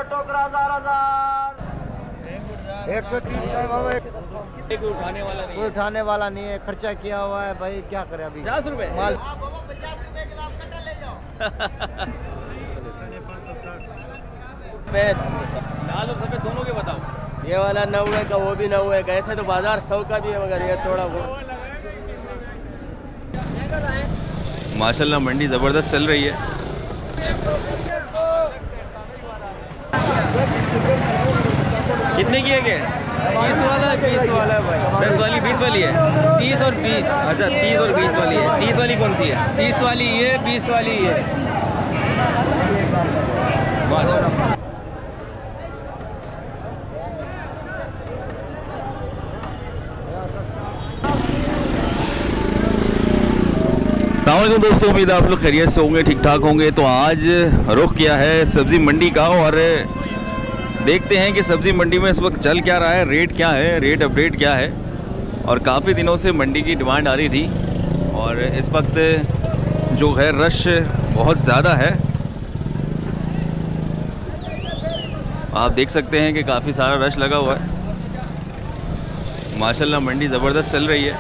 पूरा टोकरा 1000 130 का बाबा। कोई उठाने वाला नहीं, कोई उठाने वाला नहीं है, खर्चा किया हुआ है भाई, क्या करे अभी। 50 रुपए माल 50 रुपए किलो आप कट्टा ले जाओ। लाल और सफेद दोनों के बताओ। ये वाला 90 का, वो भी 90 का। ऐसे तो बाजार 100 का भी है, मगर ये थोड़ा बहुत। माशाल्लाह मंडी ज़बरदस्त चल रही है। कितने की है? 20 वाला 20 वाला है भाई। 10 वाली 20 वाली है? 30 और 20। अच्छा 30 और 20 वाली है। 30 वाली कौन सी है? 30 वाली ये, 20 वाली ये। अस्सलामुअलैकुम दोस्तों, उम्मीद है आप लोग खैरियत से होंगे, ठीक ठाक होंगे। तो आज रुख किया है सब्ज़ी मंडी का और देखते हैं कि सब्ज़ी मंडी में इस वक्त चल क्या रहा है, रेट क्या है, रेट अपडेट क्या है। और काफ़ी दिनों से मंडी की डिमांड आ रही थी और इस वक्त जो है रश बहुत ज़्यादा है। आप देख सकते हैं कि काफ़ी सारा रश लगा हुआ है। माशाल्लाह मंडी ज़बरदस्त चल रही है।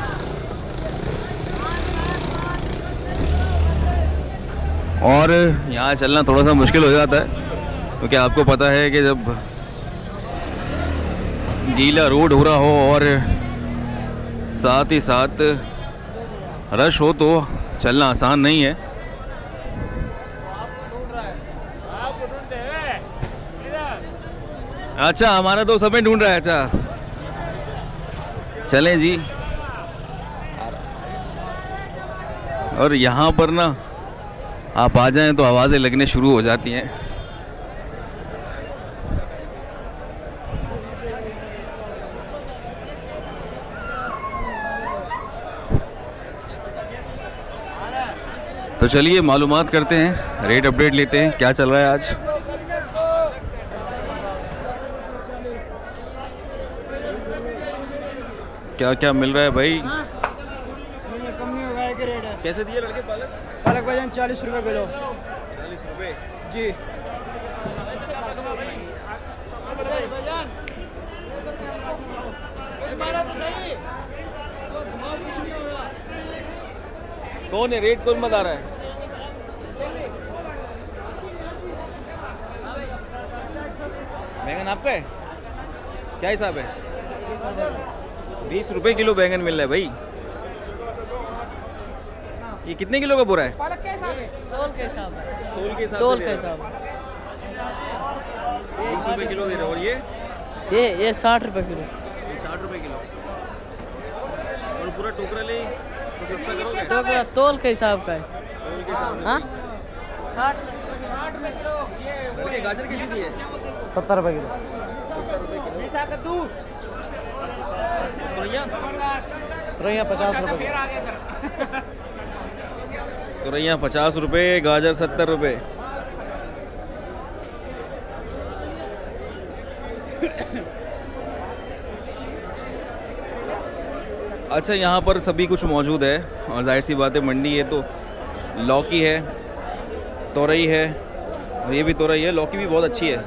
और यहाँ चलना थोड़ा सा मुश्किल हो जाता है क्योंकि आपको पता है कि जब गीला रोड हो रहा हो और साथ ही साथ रश हो तो चलना आसान नहीं है। अच्छा, हमारा तो समय ढूंढ रहा है। अच्छा चलें जी। और यहाँ पर ना आप आ जाएं तो आवाज़ें लगने शुरू हो जाती हैं। तो चलिए मालूमात करते हैं, रेट अपडेट लेते हैं, क्या चल रहा है आज। क्या क्या मिल रहा है भाई? कम नहीं होगा, एक रेट है। कैसे दिए लड़के पालक? पालक भाईजान 40 रुपए किलो। 40 रुपये जी। कौन है? रेट कौन बता रहा है? बैंगन आपका है? क्या हिसाब है? 20 रुपए किलो बैंगन मिल रहा है भाई। ये कितने किलो का बोरा है? तोल के हिसाब है। तोल के हिसाब तोल से के दे रहे हिसाब है। हो? 20 रुपए किलो दे रहे हो। और ये 60 रुपए किलो। ये 60 रुपए किलो। और पूरा टोकरा ले तो सस्ता करोगे? टोकरा तोल के हिसाब का है। तोल के हिसाब से। हाँ 60 लड़के गाजर कैसी दी है? 70 रुपए किलो। तुरैया? तुरैया 50 रुपए किलो। तुरैया 50 रुपए, गाजर 70 रुपए। अच्छा, यहाँ पर सभी कुछ मौजूद है और जाहिर सी बात है मंडी है तो लौकी है, तोरई है और ये भी तोरई है। लौकी भी बहुत अच्छी है।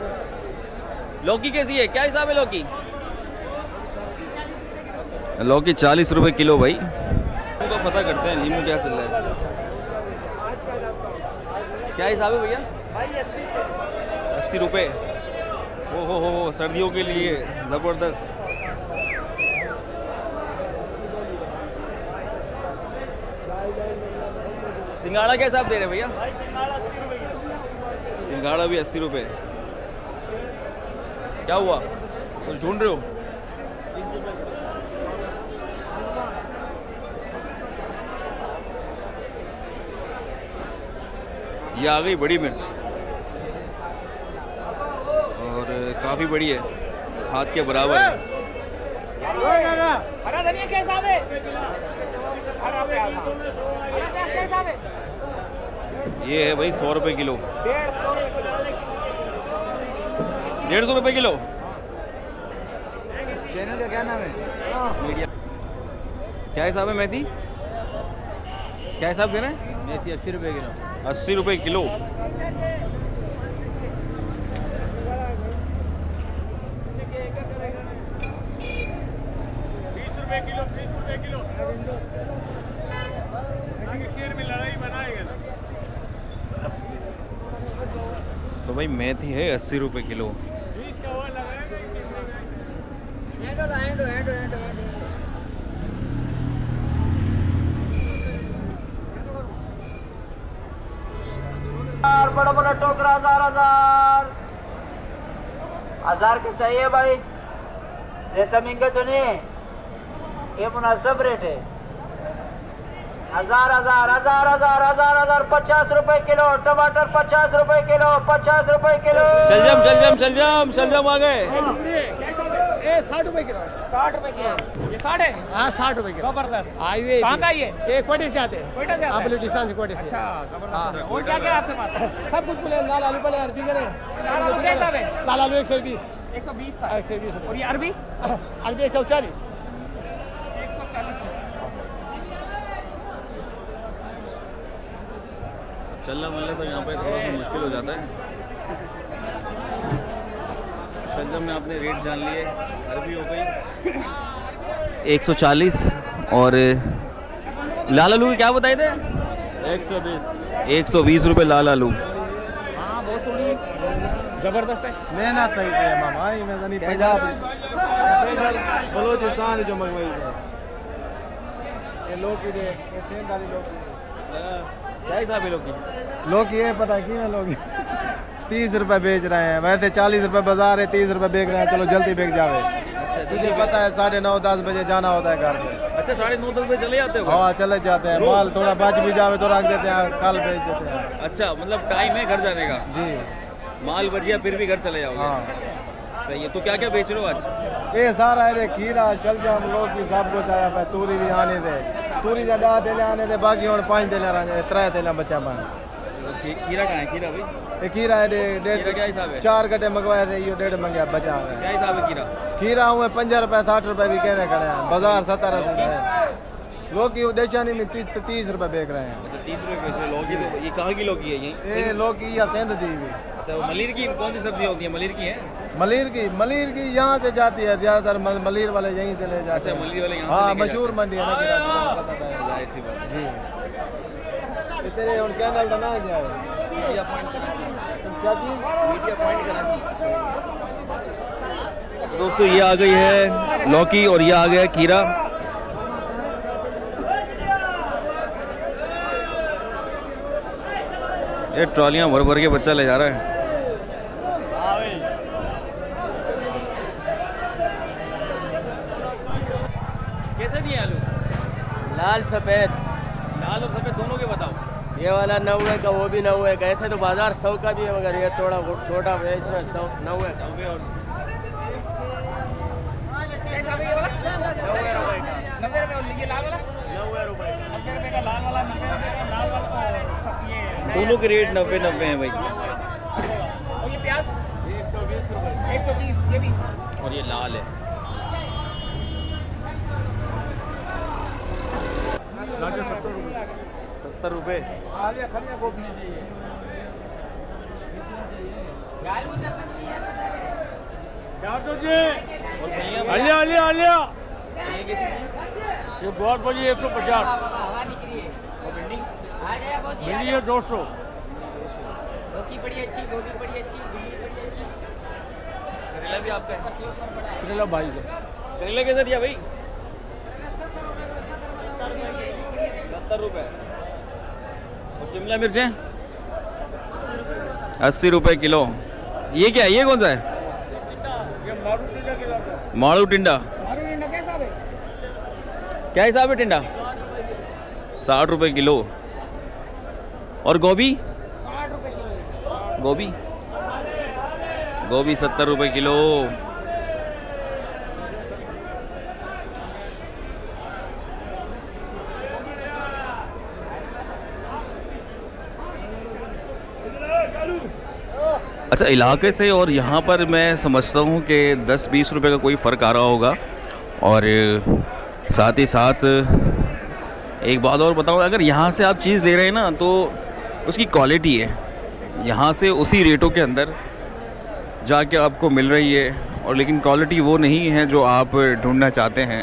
लौकी कैसी है? क्या हिसाब है लौकी? लौकी 40 रुपए किलो भाई। नींबू का पता करते हैं, नींबू क्या चल रहा है? क्या हिसाब है भैया? 80 रुपये। ओ हो, सर्दियों के लिए ज़बरदस्त। सिंगाड़ा क्या हिसाब दे रहे हैं भैया? सिंगाड़ा भी 80 रुपये। क्या हुआ, कुछ ढूंढ रहे हो? ये आ गई बड़ी मिर्च और काफ़ी बड़ी है, हाथ के बराबर है। हरा धनिया क्या हिसाब है? हरा प्याज क्या हिसाब है? ये है भाई 100 रुपये किलो। 150 रुपये किलो। चैनल का क्या नाम है? मीडिया। क्या हिसाब है मेथी? क्या हिसाब दे रहे हैं? मेथी 80 रुपए किलो। 80 रुपये किलो। ₹20 kilo, ₹20 kilo. आगे शेर में लड़ाई बनाएगा ना। तो भाई मेथी है 80 रुपये किलो। 20 का हुआ लगाएगा। बड़ा बड़ा टोकरा 1000 के सही है भाई। ज्यादा महंगा तो नहीं, ये मुनासिब रेट है। 50 रुपए किलो टमाटर, 50 रुपए किलो, 50 रुपए किलो। चल जाम आ गए। 60 रुपए किलो। 60 रुपए किलो। ये 60 है? हाँ 60 रुपए किलो। जबरदस्त। हाईवे कहाँ का ये? ये कोटे से आते हैं। कोयटा से आता है? आप बलूचिस्तान से कोटे से। अच्छा, हाँ। जबरदस्त। और क्या क्या है आपके पास? सब कुछ बोले लाल आलू पड़े अरबी करे। लाल आलू कैसा है? लाल आलू 120। 120 का। 120 और ये अरबी? अरबी 140। 140। चलना मिलना तो यहाँ पे थोड़ा सा मुश्किल हो जाता है। शलजम में आपने रेट जान लिए। अरबी हो गई 140 और लाल आलू के क्या बताए थे? 120 रुपये लाल आलू। हाँ बहुत सोनी है, जबरदस्त है। मेहनत नहीं पे मामा, ये मैं नहीं पंजाब बलूचिस्तान जो मंगवाई ये लोग दे, ये सेंध वाली लोग क्या हिसाब है लोग की? लोग ये पता की ना लोग 30 रुपए बेच रहे हैं, वैसे 40 रुपए बाजार है, 30 रुपए बेच रहे हैं। चलो जल्दी बेच जावे। अच्छा तुझे पता है 9:30 10 बजे जाना होता है घर पे। अच्छा 9:30 बजे चले जाते हो? हाँ चले जाते हैं, माल थोड़ा बच भी जावे तो रख देते हैं, कल बेच देते हैं। अच्छा मतलब टाइम है घर जाने का। जी माल बच गया फिर भी घर चले जाओगे। हाँ। सही है। तो क्या क्या बेच रहे हो आज? ये सारा है खीरा शलजम लोग भी सब कुछ आया पे, तूरी भी आने दे, तूरी ज्यादा तेले आने दे, बाकी और 5 तेले आने 3 तेले बचा पाए। खीरा कहाँ है? खीरा भाई ये खीरा है खीरा क्या हिसाब है? 4 गड्ढे मंगवाए थे, ये 1.5 मंगया बचा है। क्या हिसाब है खीरा? खीरा हुए 50 रुपए 60 रुपए भी कहने खड़े हैं, बाजार 70-80 है। लोग की देशानी में 30 रुपए बेच रहे हैं। अच्छा 30 रुपये बेच रहे हो। लौकी तो ये कहाँ की लौकी है? यहीं ये लोग की या सेंध दी भी। अच्छा वो मलिर की कौन सी सब्जी होती है? मलिर की है? मलिर की यहाँ से जाती है ज्यादातर, मलिर वाले यहीं से ले जाते अच्छा हैं। मलिर वाले यहाँ से हाँ लेके मशहूर मंडी है ना कि राज्य में, पता है। जाहिर सी बात है। जी ये तेरे और कैनल का ना जाए मीडिया पॉइंट कराची। क्या चीज मीडिया पॉइंट कराची। दोस्तों ये आ गई है लौकी और ये आ गया है खीरा। ये ट्रॉलियां भर भर के बच्चा ले जा रहा है। कैसे दिए आलू? लाल सफ़ेद। लाल और सफेद दोनों के बताओ। ये वाला 90 का, वो भी 90 का। ऐसे तो बाजार 100 का भी है, मगर ये थोड़ा छोटा है, इसमें 90 का। कैसा है ये वाला? 90 रुपए का। 90 रुपए। और ये लाल वाला? 90 रुपए का। 90 रुपए का लाल वाला, 90 रुपए का लाल वाला। और सब ये दोनों के रेट 90-90 हैं भाई। और ये प्याज 120 रुपए। 120, ये भी। और ये लाल है। 70 रुपये। आलिया आलिया आलिया ये बहुत बड़ी 150। भिंडी है 200। गोभी बड़ी अच्छी, गोभी बड़ी अच्छी, भिंडी बड़ी अच्छी। करेला भी आपका है? करेला भाई का। करेला कैसे दिया भाई? 70 रुपये। और शिमला मिर्चें 80 रुपये किलो। ये क्या है? ये कौन सा है? माड़ू टिंडा। कैसा है? क्या हिसाब है टिंडा? 60 रुपये किलो। और गोभी? 60 रुपए किलो। गोभी 70 रुपये किलो। अच्छा इलाके से और यहाँ पर मैं समझता हूँ कि 10-20 रुपए का कोई फ़र्क आ रहा होगा। और साथ ही साथ एक बात और बताऊँ, अगर यहाँ से आप चीज़ ले रहे हैं ना तो उसकी क्वालिटी है, यहाँ से उसी रेटों के अंदर जाके आपको मिल रही है और लेकिन क्वालिटी वो नहीं है जो आप ढूंढना चाहते हैं।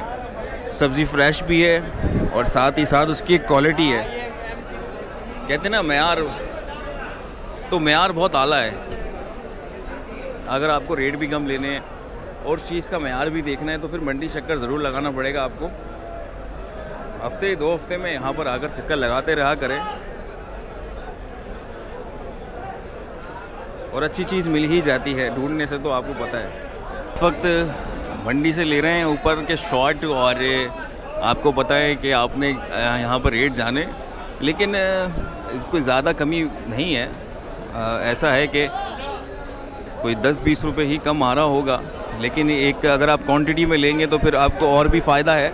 सब्ज़ी फ्रेश भी है और साथ ही साथ उसकी एक क्वालिटी है, कहते हैं ना मेयार, तो मेयार बहुत आला है। अगर आपको रेट भी कम लेने हैं और चीज़ का मेयार भी देखना है तो फिर मंडी चक्कर ज़रूर लगाना पड़ेगा आपको। हफ्ते 2 हफ्ते में यहाँ पर आकर चक्कर लगाते रहा करें और अच्छी चीज़ मिल ही जाती है ढूंढने से, तो आपको पता है। इस वक्त मंडी से ले रहे हैं ऊपर के शॉट और आपको पता है कि आपने यहाँ पर रेट जाने, लेकिन कोई ज़्यादा कमी नहीं है। ऐसा है कि कोई 10-20 रुपए ही कम आ रहा होगा, लेकिन एक अगर आप क्वांटिटी में लेंगे तो फिर आपको और भी फ़ायदा है।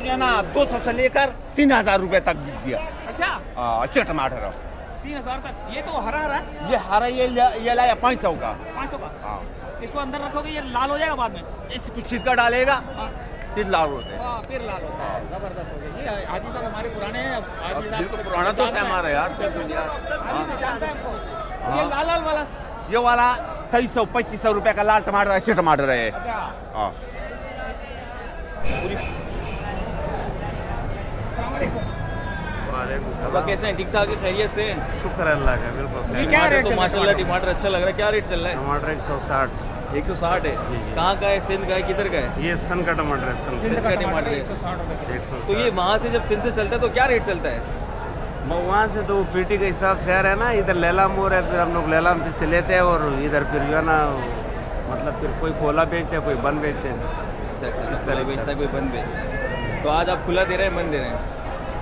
ये ना 200 से लेकर 3000 रुपए तक बिक गया। अच्छा, अच्छे टमाटर 3000 तक। ये तो हरा हरा है, ये हरा ये लाया 500 का। 500 का। हाँ, इसको अंदर रखोगे ये लाल हो जाएगा बाद में। इस कुछ चीज का डालेगा हाँ। फिर लाल होते हैं। हाँ, फिर लाल होता है। जबरदस्त हो गया। ये हाजी साहब हमारे पुराने हैं। अब हाजी साहब बिल्कुल पुराना तो है हमारा यार। ये लाल लाल वाला। ये वाला 2300-2500 रुपए का लाल टमाटर अच्छे टमाटर है। अच्छा, हाँ, अब कैसे हैं? ठीक ठाक है, खैरियत से? शुक्र अल्लाह का, बिल्कुल ये क्या टमाटर रेट तो चल रहा है माशाल्लाह टमाटर? टमाटर अच्छा लग रहा है। क्या रेट चल रहा है? टमाटर 160। 160 है। जी, जी। कहाँ का है? सिंध का है? किधर का है? ये सन का टमाटर है, सन सिंध का टमाटर है। 160 रुपए। 160। तो ये वहाँ से जब सिंध से चलता है तो क्या रेट चलता है? वहाँ से तो वो पीटी के हिसाब से आ रहा है ना, इधर लैला मोर है, फिर हम लोग लैला में से लेते हैं और इधर फिर जो है ना, मतलब फिर कोई खोला बेचते हैं, कोई बंद बेचते हैं। अच्छा अच्छा, इस इस तरह तरह से। बेचता है, कोई बंद बेचता है। तो आज आप खुला दे रहे हैं, बंद दे रहे हैं?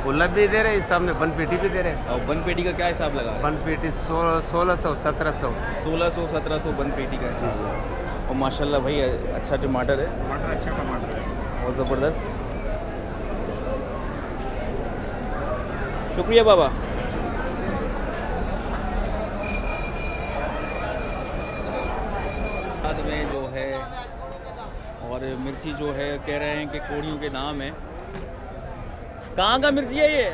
खुला भी दे रहे हैं, इस सामने बंद पीटी भी दे रहे हैं। और बंद पेटी का क्या हिसाब लगा रहे हैं? बंद पीटी 1600 1700। 1600-1700 बंद पेटी का हिसाब। और माशाल्लाह भाई अच्छा टमाटर है, टमाटर अच्छा टमाटर है। बहुत ज़बरदस्त। शुक्रिया बाबा। बाद में जो है और मिर्ची जो है कह रहे हैं कि कोड़ियों के दाम है। कहाँ का मिर्ची है ये?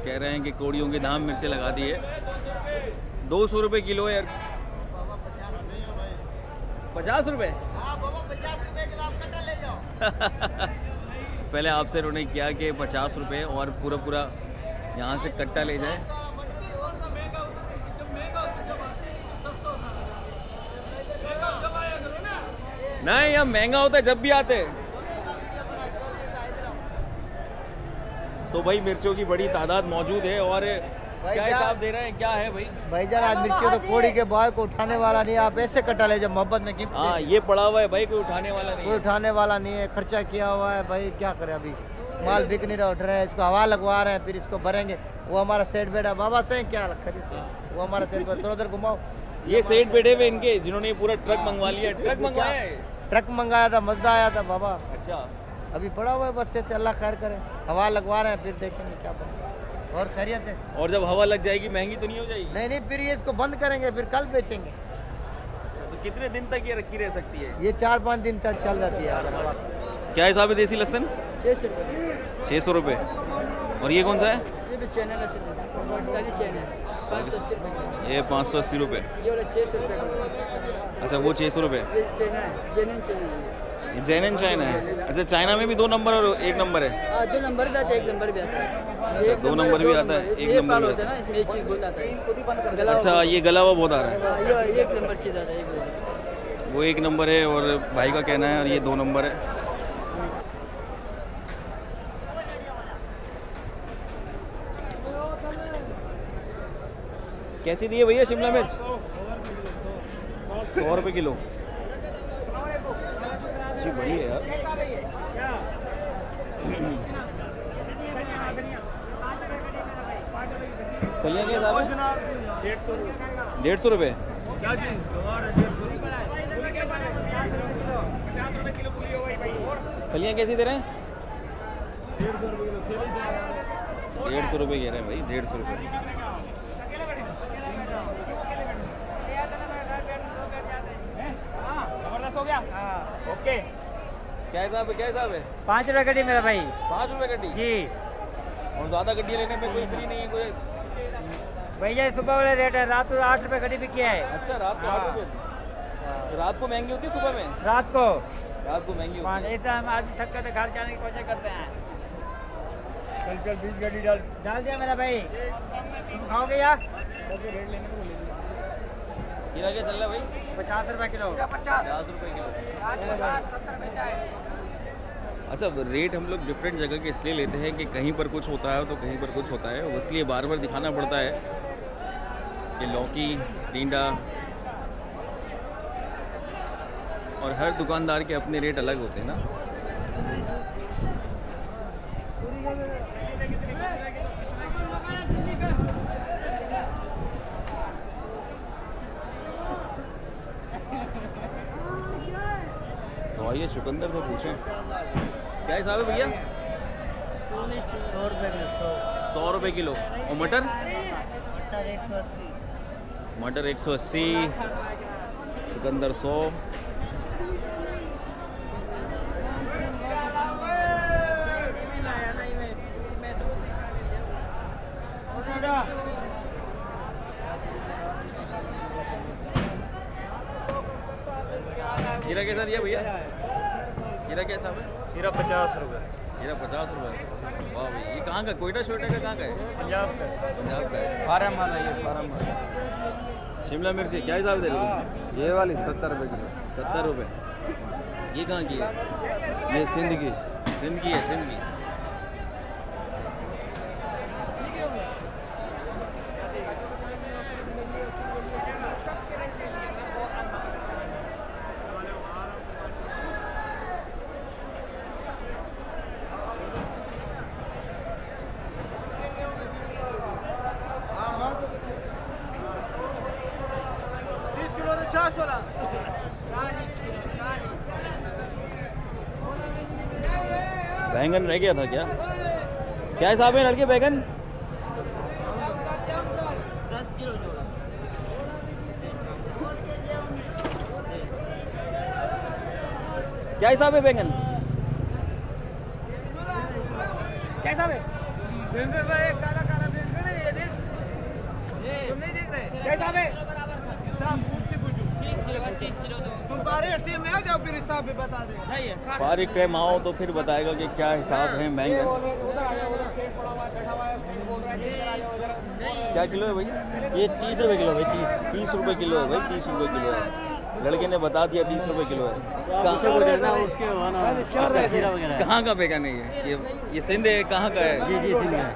कह रहे हैं कि कोड़ियों के दाम मिर्ची लगा दिए। 200 रुपये किलो है यार। 50 रुपये? पहले आपसे उन्होंने किया कि 50 रुपये और पूरा यहाँ से कट्टा ले जाए। नहीं, यहाँ महंगा होता है जब भी आते हैं। तो भाई मिर्चों की बड़ी तादाद मौजूद है और क्या हिसाब दे रहे हैं? क्या है भाई? भाईजान आज मिर्ची तो कोड़ी के भाव को उठाने वाला नहीं, आप ऐसे कटा ले जब मोहब्बत में गिफ्ट हाँ, ये पड़ा हुआ है भाई, कोई उठाने वाला नहीं कोई है। उठाने वाला नहीं है, खर्चा किया हुआ है भाई, क्या करें अभी माल बिक नहीं रहा, उठ रहे हैं, इसको हवा लगवा रहे हैं, फिर इसको भरेंगे। वो हमारा सेठ बैठा बाबा से क्या खरीदते हैं, वो हमारा सेठ बैठा, थोड़ा देर घुमाओ। ये सेठ बैठे हुए इनके जिन्होंने ये पूरा ट्रक मंगवा लिया। ट्रक मंगवाया है? ट्रक मंगाया था, मजदा आया था बाबा, अच्छा, अभी पड़ा हुआ है, बस ऐसे अल्लाह खैर करे, हवा लगवा रहे हैं, फिर देखेंगे क्या बनता है। और खैरियत है? और जब हवा लग जाएगी महंगी तो नहीं हो जाएगी? नहीं, फिर ये इसको बंद करेंगे, फिर कल बेचेंगे। अच्छा, तो कितने दिन तक ये रखी रह सकती है? ये 4-5 दिन तक चल जाती है अगर हवा। क्या हिसाब है देसी लहसुन? 600 रुपए। 600 रुपये। और ये कौन सा है? ये भी चैनल है, पाकिस्तानी चैनल, 580 रुपए। ये 580 रुपये। ये वाला 600 रुपए। अच्छा, वो 600 रुपये। ये चाइना है, जेन्युइन चाइना है। ये जैन चाइना है। अच्छा, चाइना में भी 2 नंबर और 1 नंबर है? हाँ, 2 नंबर भी आता है, 1 नंबर भी आता है। अच्छा, 2 नंबर भी आता है, 1 नंबर भी होता आता है ना, इसमें ये चीज़ बहुत आता है। गला अच्छा, ये गला हुआ बहुत आ रहा है। हाँ, ये 1 नंबर चीज़ आता है, ये बोलिए। वो 1 नंबर है और भाई का कहना है और ये 2 नंबर है। कैसी दी है भैया शिमला मिर्च? 100 रुपये किलो। जी बड़ी है यार। फलियाँ क्या हिसाब है? 150 रुपये। फलियाँ कैसी दे रहे हैं? 150 रुपये कह रहे हैं भाई, 150 रुपये। जबरदस्त हो गया। ओके, क्या हिसाब है, क्या हिसाब है? 5 रुपये कटी मेरा भाई 5 रुपए गड्डी जी और ज़्यादा गड्डी लेने पे कोई फ्री नहीं है कोई? भैया सुबह वाले रेट है, रात को 8 रुपये कटी भी किया है। अच्छा रात को 8 रुपए तो रात को महंगी होती है सुबह में? रात को रात को महंगी होती है। ऐसा हम आज थक कर घर जाने की कोशिश करते हैं। चल 20 गाड़ी डाल। डाल दिया मेरा भाई, तुम खाओगे या? खीरा क्या चल रहा है भाई? 50 रुपये किलो। 50 रुपए किलो। अच्छा रेट हम लोग डिफरेंट जगह के इसलिए लेते हैं कि कहीं पर कुछ होता है तो कहीं पर कुछ होता है, इसलिए बार बार दिखाना पड़ता है कि लौकी, टींडा और हर दुकानदार के अपने रेट अलग होते हैं ना। तो आइए चुकंदर तो पूछें क्या हिसाब है भैया? 100 रुपये किलो। और मटर? मटर 180, चुकंदर 100। खीरा कैसा दिया भैया? खीरा कैसा है? खीरा 50 रुपए। खीरा 50 रुपये। वाह भाई, ये कहाँ का? कोयटा शोयटा का कहाँ का है? पंजाब का। पंजाब का है। फार्म वाला ये फार्म वाला। शिमला मिर्ची क्या हिसाब दे रहे हो? ये वाली 70 रुपए किलो। 70 रुपये। ये कहाँ की है? ये सिंध की। सिंध की है, सिंध की। बैंगन रह गया था क्या? क्या हिसाब है लड़के बैंगन? क्या हिसाब है बैंगन? क्या हिसाब है? क्या हिसाब है? फारिग टाइम आओ तो फिर बताएगा कि क्या हिसाब है बैंगन। क्या किलो है भैया? ये 30 रुपये किलो भाई। 30 रुपये किलो है भाई, 30 रुपये किलो है। लड़के ने बता दिया 30 रुपये किलो है। कहाँ का बैंगन है ये सिंध है? कहाँ का है? जी जी सिंध है।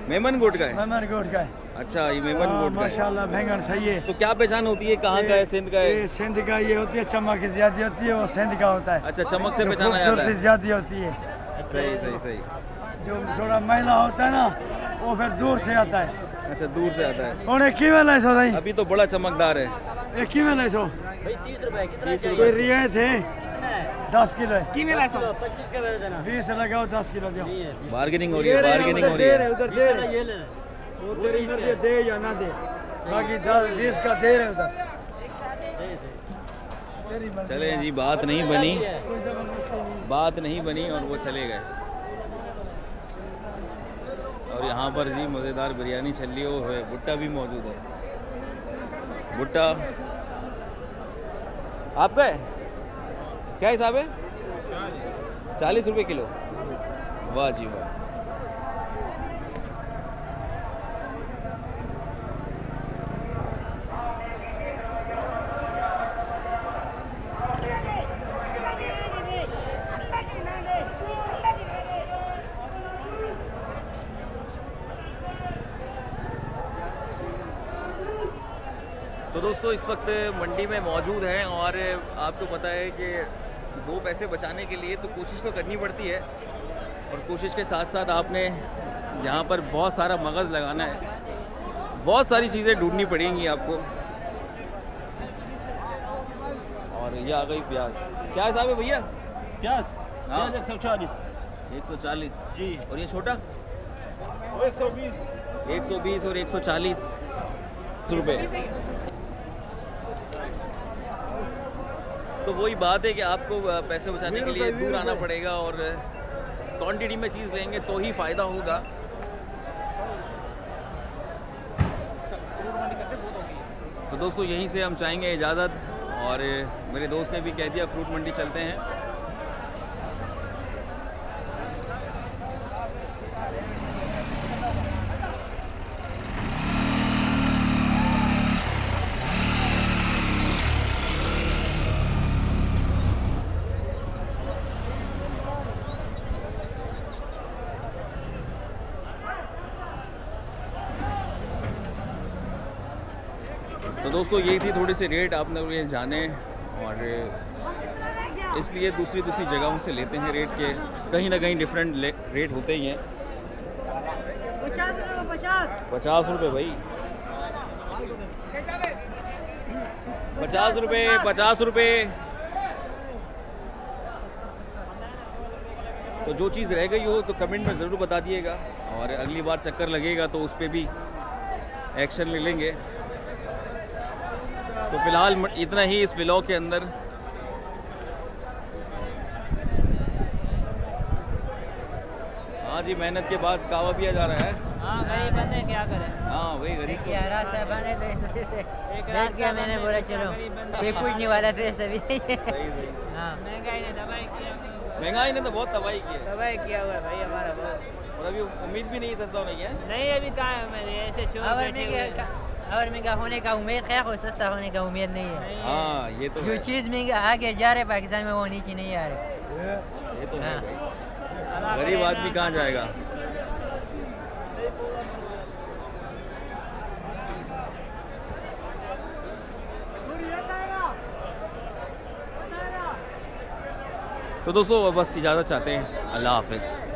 मेमन गोट का है? मेमन गोट का है। अच्छा ये मेमन गोट का है। माशाल्लाह बैंगन सही है। तो क्या पहचान होती है कहाँ का है? सिंध का है? ये सिंध का ये होती है, चमक ज्यादा होती है, वो सिंध का होता है। अच्छा चमक से पहचाना जाता खूबसूरती है। ज्यादा होती है। सही सही सही। जो थोड़ा मैला होता है ना वो फिर दूर से आता है। अच्छा दूर से आता है। और एक किमें लाइसो भाई? अभी तो बड़ा चमकदार है। एक किमें लाइसो? भाई 30 रुपये कितना कोई रियायत है? 10 किलो है। 25 का दे देना। 20 लगाओ, 10 किलो दो। बार्गेनिंग हो रही है, बार्गेनिंग हो रही है। उधर दे रहे, ये ले वो तेरी मर्जी दे या ना दे, बाकी 10-20 का दे रहे उधर। तेरी मर्जी। चले जी, बात नहीं बनी, कोई जबरदस्ती नहीं। बात नहीं बनी और वो चले गए। और यहाँ पर जी मज़ेदार बिरयानी चल रही है, भुट्टा भी मौजूद है। भुट्टा आपका है? क्या हिसाब है? 40 रुपये किलो। वाह जी वाह। तो दोस्तों इस वक्त मंडी में मौजूद हैं और आपको पता है कि 2 पैसे बचाने के लिए तो कोशिश तो करनी पड़ती है, और कोशिश के साथ साथ आपने यहाँ पर बहुत सारा मगज़ लगाना है, बहुत सारी चीज़ें ढूंढनी पड़ेंगी आपको। और ये आ गई प्याज। क्या हिसाब है भैया? प्याज हाँ 140 140 जी। और ये छोटा? 120 120 और 140 रुपये। तो वही बात है कि आपको पैसे बचाने के लिए दूर आना पड़ेगा और क्वांटिटी में चीज़ लेंगे तो ही फ़ायदा होगा। तो दोस्तों यहीं से हम चाहेंगे इजाज़त और मेरे दोस्त ने भी कह दिया फ्रूट मंडी चलते हैं। तो दोस्तों यही थी थोड़ी सी रेट आपने ये जाने और इसलिए दूसरी जगहों से लेते हैं रेट के, कहीं ना कहीं डिफरेंट रेट होते ही हैं। 50 रुपये भाई, 50 रुपये, 50 रुपये। तो जो चीज़ रह गई हो तो कमेंट में ज़रूर बता दिएगा और अगली बार चक्कर लगेगा तो उस पर भी एक्शन ले लेंगे। तो फिलहाल इतना ही इस व्लॉग के अंदर। हाँ जी, मेहनत के बाद कावा पिया जा रहा है। हाँ भाई बंदे क्या करें। हाँ वही गरीब को। रास्ता बने तो इस वजह से बैठ गया, मैंने बोला चलो ये पूछने वाला तो सभी। सही। हाँ महंगाई ने दबाई किया, महंगाई ने तो बहुत तबाही की है। दबाई किया हुआ है भाई हमारा बहुत। और अभी उम्मीद भी नहीं सस्ता होने की है। नहीं अभी कहाँ है, मैंने ऐसे चोर और महंगा होने का उम्मीद है, कोई सस्ता होने का उम्मीद नहीं है। हाँ ये तो जो है। चीज़ महंगा आगे जा रहे पाकिस्तान में वो नीचे नहीं आ रहे। ये तो है हाँ। भाई, गरीब आदमी कहाँ जाएगा। तो दोस्तों बस इजाज़त चाहते हैं, अल्लाह हाफिज़।